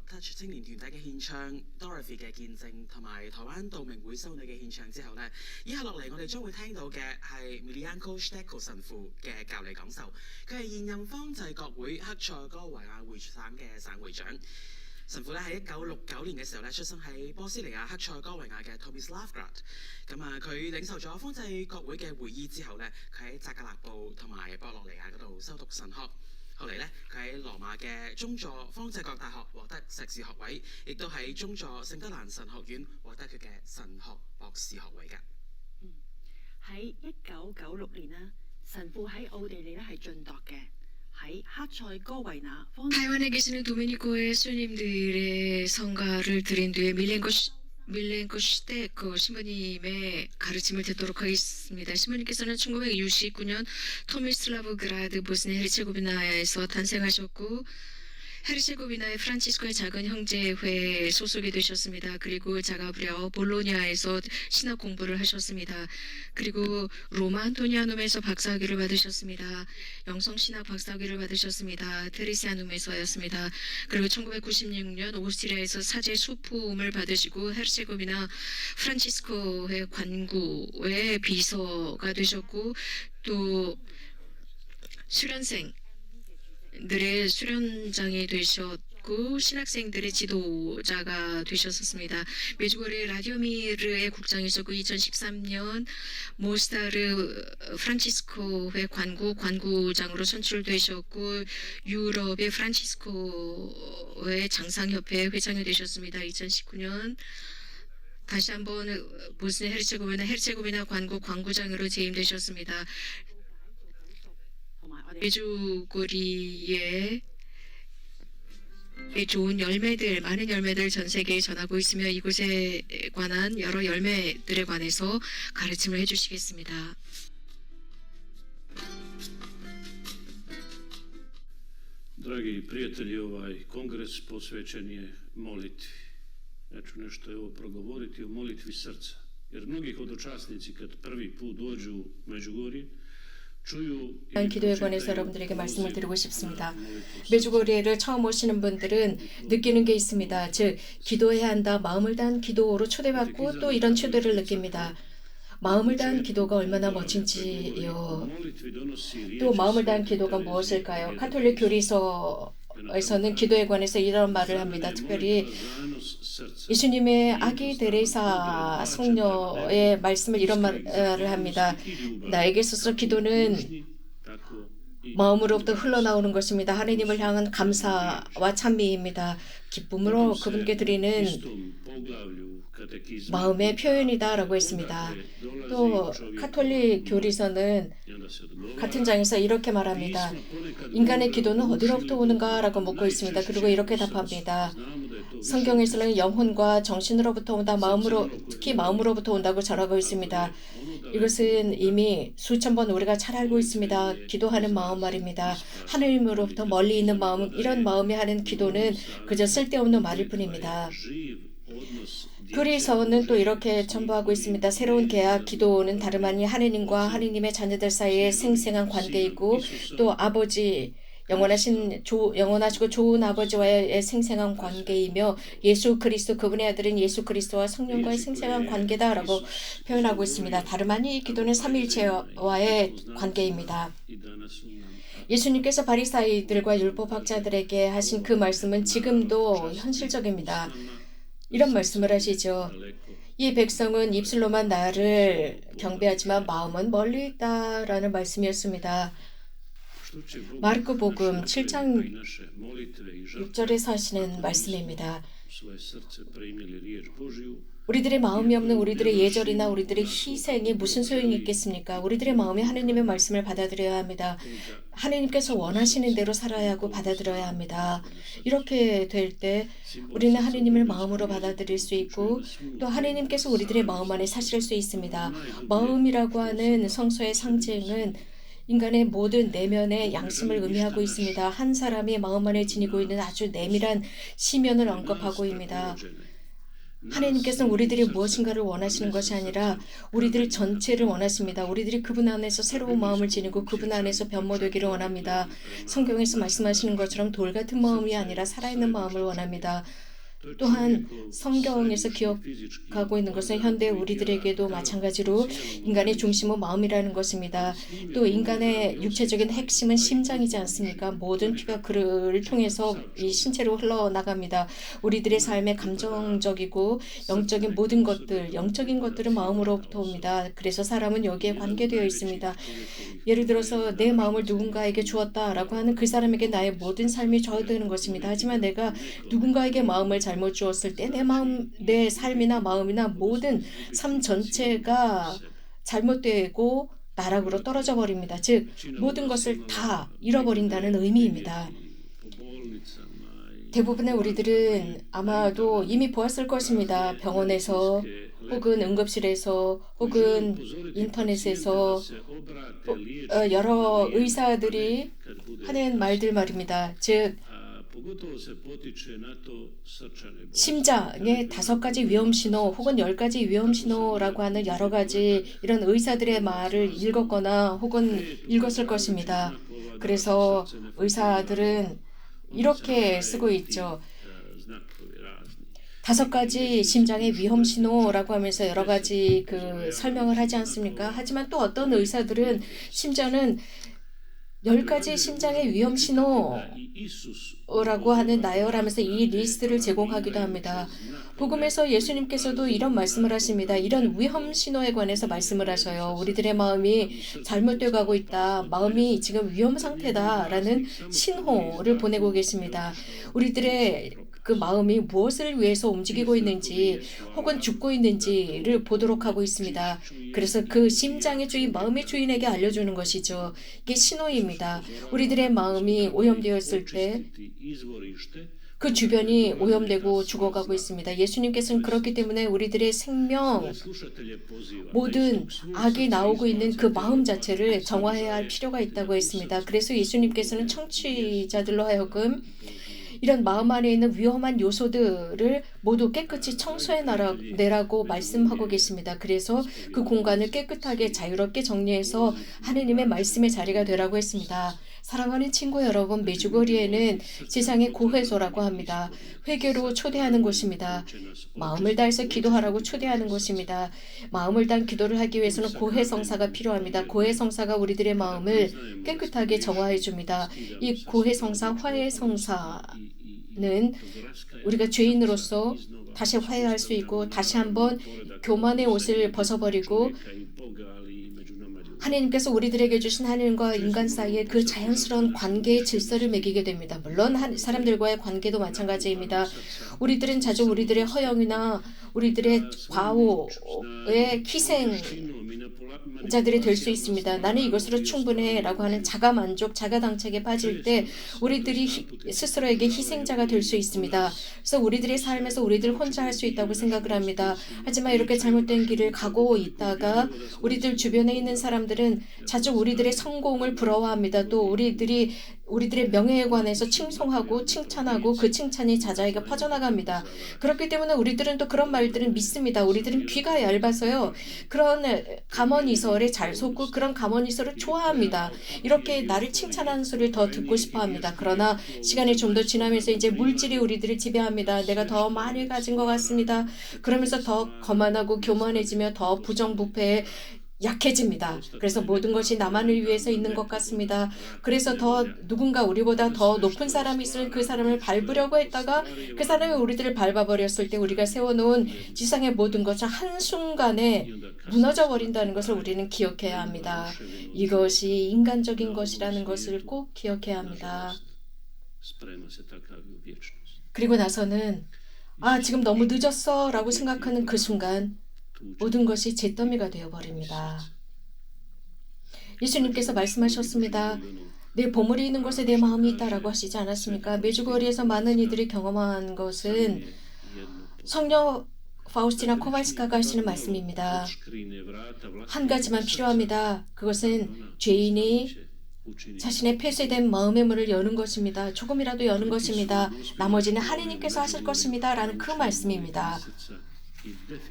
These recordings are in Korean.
Touch 青年團體嘅獻唱、Dorothy 嘅見證同埋台灣道明會修女嘅獻唱之後呢，以下落嚟我哋將會聽到嘅係 Milianko Steckel 神父嘅教理講授。佢係現任方濟各會克塞哥維亞會省嘅省會長。神父咧喺1969年嘅時候咧出生喺波斯尼亞克塞哥維亞嘅 Tomislavgrad。佢領受咗方濟各會嘅會醫之後咧，佢喺扎格勒布同埋博洛尼亞嗰度修讀神學。後嚟咧，佢喺羅馬嘅宗座方濟各大學獲得碩士學位，亦都喺宗座聖德蘭神學院獲得佢嘅神學博士學位㗎。喺1996年啦，神父喺奧地利咧係晉鐸嘅。喺克塞哥維那타이완에 계시는 도미니코의 수녀님들의 성가를 드린 뒤에 밀렌코 시테코 신부님의 가르침을 듣도록 하겠습니다. 신부님께서는 1969년 토미슬라브그라드 보스니아 헤르체고비나에서 탄생하셨고 헤르체고비나의 프란치스코의 작은 형제회 소속이 되셨습니다. 그리고 자가브려 볼로냐에서 신학 공부를 하셨습니다. 그리고 로마 안토니아눔에서 박사학위를 받으셨습니다. 영성신학 박사학위를 받으셨습니다. 테레시아눔에서였습니다. 그리고 1996년 오스트리아에서 사제 수품을 받으시고 헤르체고비나 프란치스코회 관구의 비서가 되셨고 또 수련생들의 수련장이 되셨고 신학생들의 지도자가 되셨습니다. 메주고르의 라디오미르의 국장이셨고 2013년 모스타르 프란치스코회 관구장으로 선출되셨고 유럽의 프란치스코회 장상협회 회장이 되셨습니다. 2019년 다시 한번 보스니아 헤르체고비나 관구장으로 재임되셨습니다. 메주고리의 좋은 열매들, 많은 열매들 전 세계에 전하고 있으며 이곳에 관한 여러 열매들에 관해서 가르침을 해주시겠습니다. Dragi prijatelji, ovaj kongres posvećen je molitvi. Ja ću nešto evo progovoriti o molitvi srca. Jer mnogi hodočasnici kad prvi put dođu u Međugorje 기도에 관해서 여러분들에게 말씀을 드리고 싶습니다. 메주고리에를 처음 오시는 분들은 느끼는 게 있습니다. 즉 기도해야 한다. 마음을 다한 기도로 초대받고 또 이런 초대를 느낍니다. 마음을 다한 기도가 얼마나 멋진지요. 또 마음을 다한 기도가 무엇일까요? 가톨릭 교리서에서는 기도에 관해서 이런 말을 합니다. 특별히 예수님의 아기 데레사 성녀의 말씀을 이런 말을 합니다. 나에게 있어서 기도는 마음으로부터 흘러나오는 것입니다. 하나님을 향한 감사와 찬미입니다. 기쁨으로 그분께 드리는 마음의 표현이다라고 했습니다. 또 가톨릭 교리서는 같은 장에서 이렇게 말합니다. 인간의 기도는 어디로부터 오는가라고 묻고 있습니다. 그리고 이렇게 답합니다. 성경에서는 영혼과 정신으로부터 온다, 특히 마음으로부터 온다고 전하고 있습니다. 이것은 이미 수천 번 우리가 잘 알고 있습니다. 기도하는 마음 말입니다. 하느님으로부터 멀리 있는 마음, 이런 마음이 하는 기도는 그저 쓸데없는 말일 뿐입니다. 교리서는 또 이렇게 첨부하고 있습니다. 새로운 계약 기도는 다름 아닌 하느님과 하느님의 자녀들 사이에 생생한 관계이고 또 아버지 영원하시고 좋은 아버지와의 생생한 관계이며 예수 그리스도 그분의 아들인 예수 그리스도와 성령과의 생생한 관계다라고 표현하고 있습니다. 다름 아닌 이 기도는 삼위일체와의 관계입니다. 예수님께서 바리사이들과 율법학자들에게 하신 그 말씀은 지금도 현실적입니다. 이런 말씀을 하시죠. 이 백성은 입술로만 나를 경배하지만 마음은 멀리 있다라는 말씀이었습니다. 마르코복음 7장 6절에서 하시는 말씀입니다. 우리들의 마음이 없는 우리들의 예절이나 우리들의 희생이 무슨 소용이 있겠습니까? 우리들의 마음이 하느님의 말씀을 받아들여야 합니다. 하느님께서 원하시는 대로 살아야 하고 받아들여야 합니다. 이렇게 될 때 우리는 하느님을 마음으로 받아들일 수 있고 또 하느님께서 우리들의 마음 안에 사실 수 있습니다. 마음이라고 하는 성소의 상징은 인간의 모든 내면의 양심을 의미하고 있습니다. 한 사람이 마음 안에 지니고 있는 아주 내밀한 시면을 언급하고 있습니다. 하나님께서는 우리들이 무엇인가를 원하시는 것이 아니라 우리들 전체를 원하십니다. 우리들이 그분 안에서 새로운 마음을 지니고 그분 안에서 변모되기를 원합니다. 성경에서 말씀하시는 것처럼 돌 같은 마음이 아니라 살아있는 마음을 원합니다. 또한 성경에서 기억하고 있는 것은 현대 우리들에게도 마찬가지로 인간의 중심은 마음이라는 것입니다. 또 인간의 육체적인 핵심은 심장이지 않습니까? 모든 피가 그를 통해서 이 신체로 흘러나갑니다. 우리들의 삶의 감정적이고 영적인 모든 것들, 영적인 것들은 마음으로부터 옵니다. 그래서 사람은 여기에 관계되어 있습니다. 예를 들어서 내 마음을 누군가에게 주었다라고 하는 그 사람에게 나의 모든 삶이 좌우되는 것입니다. 하지만 내가 누군가에게 마음을 잘못 주었을 때 내 마음, 내 삶이나 마음이나 모든 삶 전체가 잘못되고 나락으로 떨어져 버립니다. 즉 모든 것을 다 잃어버린다는 의미입니다. 대부분의 우리들은 아마도 이미 보았을 것입니다. 병원에서 혹은 응급실에서 혹은 인터넷에서 여러 의사들이 하는 말들 말입니다. 즉 심장의 5가지 위험 신호 혹은 10가지 위험 신호라고 하는 여러 가지 이런 의사들의 말을 읽었거나 혹은 읽었을 것입니다. 그래서 의사들은 이렇게 쓰고 있죠. 5가지 심장의 위험 신호라고 하면서 여러 가지 그 설명을 하지 않습니까? 하지만 또 어떤 의사들은 심지어는 10가지 심장의 위험 신호라고 하는 나열하면서 이 리스트를 제공하기도 합니다. 복음에서 예수님께서도 이런 말씀을 하십니다. 이런 위험 신호에 관해서 말씀을 하셔요. 우리들의 마음이 잘못되어 가고 있다. 마음이 지금 위험 상태다라는 신호를 보내고 계십니다. 우리들의 그 마음이 무엇을 위해서 움직이고 있는지 혹은 죽고 있는지를 보도록 하고 있습니다. 그래서 그 심장의 주인, 마음의 주인에게 알려주는 것이죠. 이게 신호입니다. 우리들의 마음이 오염되었을 때 그 주변이 오염되고 죽어가고 있습니다. 예수님께서는 그렇기 때문에 우리들의 생명, 모든 악이 나오고 있는 그 마음 자체를 정화해야 할 필요가 있다고 했습니다. 그래서 예수님께서는 청취자들로 하여금 이런 마음 안에 있는 위험한 요소들을 모두 깨끗이 청소해내라고 말씀하고 계십니다. 그래서 그 공간을 깨끗하게 자유롭게 정리해서 하느님의 말씀의 자리가 되라고 했습니다. 사랑하는 친구 여러분, 메주거리에는 세상의 고회소라고 합니다. 회개로 초대하는 곳입니다. 마음을 다해서 기도하라고 초대하는 곳입니다. 마음을 다한 기도를 하기 위해서는 고해성사가 필요합니다. 고해성사가 우리들의 마음을 깨끗하게 정화해 줍니다. 이 고해성사, 화해성사는 우리가 죄인으로서 다시 화해할 수 있고 다시 한번 교만의 옷을 벗어버리고 하나님께서 우리들에게 주신 하나님과 인간 사이의 그 자연스러운 관계의 질서를 매기게 됩니다. 물론 사람들과의 관계도 마찬가지입니다. 우리들은 자주 우리들의 허영이나 우리들의 과오의 희생자들이 될 수 있습니다. 나는 이것으로 충분해 라고 하는 자가만족, 자가당착에 빠질 때 우리들이 스스로에게 희생자가 될 수 있습니다. 그래서 우리들의 삶에서 우리들 혼자 할 수 있다고 생각을 합니다. 하지만 이렇게 잘못된 길을 가고 있다가 우리들 주변에 있는 사람들은 자주 우리들의 성공을 부러워합니다. 또 우리들의 명예에 관해서 칭송하고 칭찬하고 그 칭찬이 자자에게 퍼져나갑니다. 그렇기 때문에 우리들은 또 그런 말들을 믿습니다. 우리들은 귀가 얇아서요. 그런 감언이설에 잘 속고 그런 감언이설을 좋아합니다. 이렇게 나를 칭찬하는 소리를 더 듣고 싶어합니다. 그러나 시간이 좀 더 지나면서 이제 물질이 우리들을 지배합니다. 내가 더 많이 가진 것 같습니다. 그러면서 더 거만하고 교만해지며 더 부정부패에 약해집니다. 그래서 모든 것이 나만을 위해서 있는 것 같습니다. 그래서 더 누군가 우리보다 더 높은 사람이 있으면 그 사람을 밟으려고 했다가 그 사람이 우리들을 밟아버렸을 때 우리가 세워놓은 지상의 모든 것은 한순간에 무너져 버린다는 것을 우리는 기억해야 합니다. 이것이 인간적인 것이라는 것을 꼭 기억해야 합니다. 그리고 나서는 지금 너무 늦었어 라고 생각하는 그 순간 모든 것이 잿더미가 되어버립니다. 예수님께서 말씀하셨습니다. 내 보물이 있는 곳에 내 마음이 있다라고 하시지 않았습니까? 메주거리에서 많은 이들이 경험한 것은 성녀 파우스티나 코발스카가 하시는 말씀입니다. 한 가지만 필요합니다. 그것은 죄인이 자신의 폐쇄된 마음의 문을 여는 것입니다. 조금이라도 여는 것입니다. 나머지는 하느님께서 하실 것입니다. 라는 그 말씀입니다.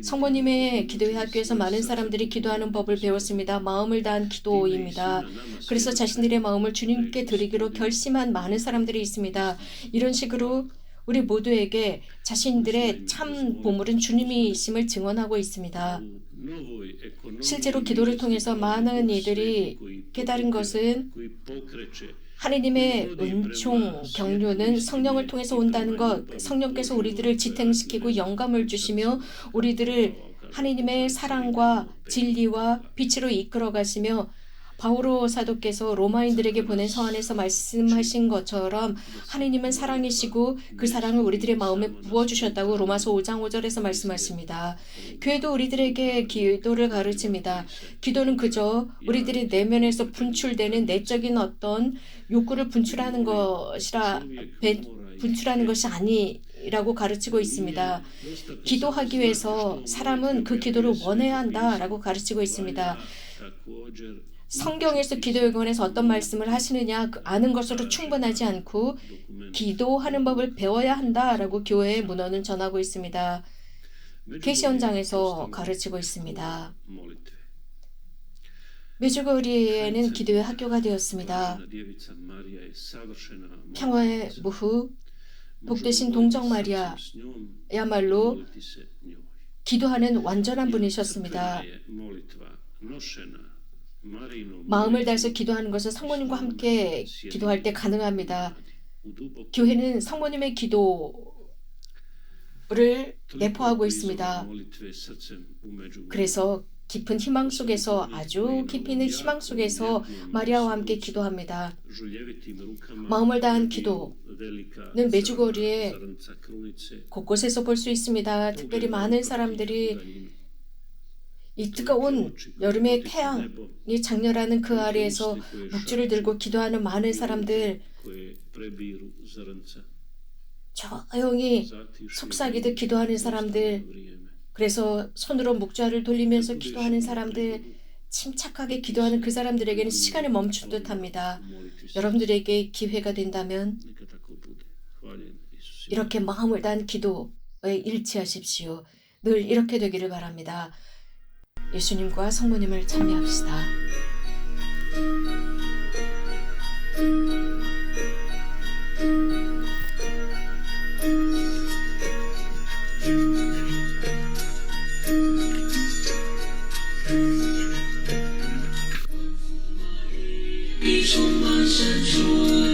성모님의 기도회 학교에서 많은 사람들이 기도하는 법을 배웠습니다. 마음을 다한 기도입니다. 그래서 자신들의 마음을 주님께 드리기로 결심한 많은 사람들이 있습니다. 이런 식으로 우리 모두에게 자신들의 참 보물은 주님이심을 증언하고 있습니다. 실제로 기도를 통해서 많은 이들이 깨달은 것은 하느님의 은총, 경륜은 성령을 통해서 온다는 것, 성령께서 우리들을 지탱시키고 영감을 주시며 우리들을 하느님의 사랑과 진리와 빛으로 이끌어 가시며 바오로 사도께서 로마인들에게 보낸 서한에서 말씀하신 것처럼 하느님은 사랑이시고 그 사랑을 우리들의 마음에 부어주셨다고 로마서 5장 5절에서 말씀하십니다. 교회도 우리들에게 기도를 가르칩니다. 기도는 그저 우리들의 내면에서 분출되는 내적인 어떤 욕구를 분출하는 것이 아니라고 가르치고 있습니다. 기도하기 위해서 사람은 그 기도를 원해야 한다라고 가르치고 있습니다. 성경에서 기도에 관해서 어떤 말씀을 하시느냐 아는 것으로 충분하지 않고 기도하는 법을 배워야 한다라고 교회의 문헌은 전하고 있습니다. 계시 현장에서 가르치고 있습니다. 메주거리에는 기도의 학교가 되었습니다. 평화의 무후 복되신 동정 마리아야말로 기도하는 완전한 분이셨습니다. 마음을 다해서 기도하는 것은 성모님과 함께 기도할 때 가능합니다. 교회는 성모님의 기도를 내포하고 있습니다. 그래서 깊은 희망 속에서 아주 깊이 있는 희망 속에서 마리아와 함께 기도합니다. 마음을 다한 기도는 메주거리에 곳곳에서 볼 수 있습니다. 특별히 많은 사람들이 이 뜨거운 여름의 태양이 장렬하는 그 아래에서 묵주를 들고 기도하는 많은 사람들, 조용히 속삭이듯 기도하는 사람들, 그래서 손으로 묵좌를 돌리면서 기도하는 사람들, 침착하게 기도하는 그 사람들에게는 시간이 멈춘 듯합니다. 여러분들에게 기회가 된다면 이렇게 마음을 다한 기도에 일치하십시오. 늘 이렇게 되기를 바랍니다. 예수님과 성모님을 찬미합시다.你充满深处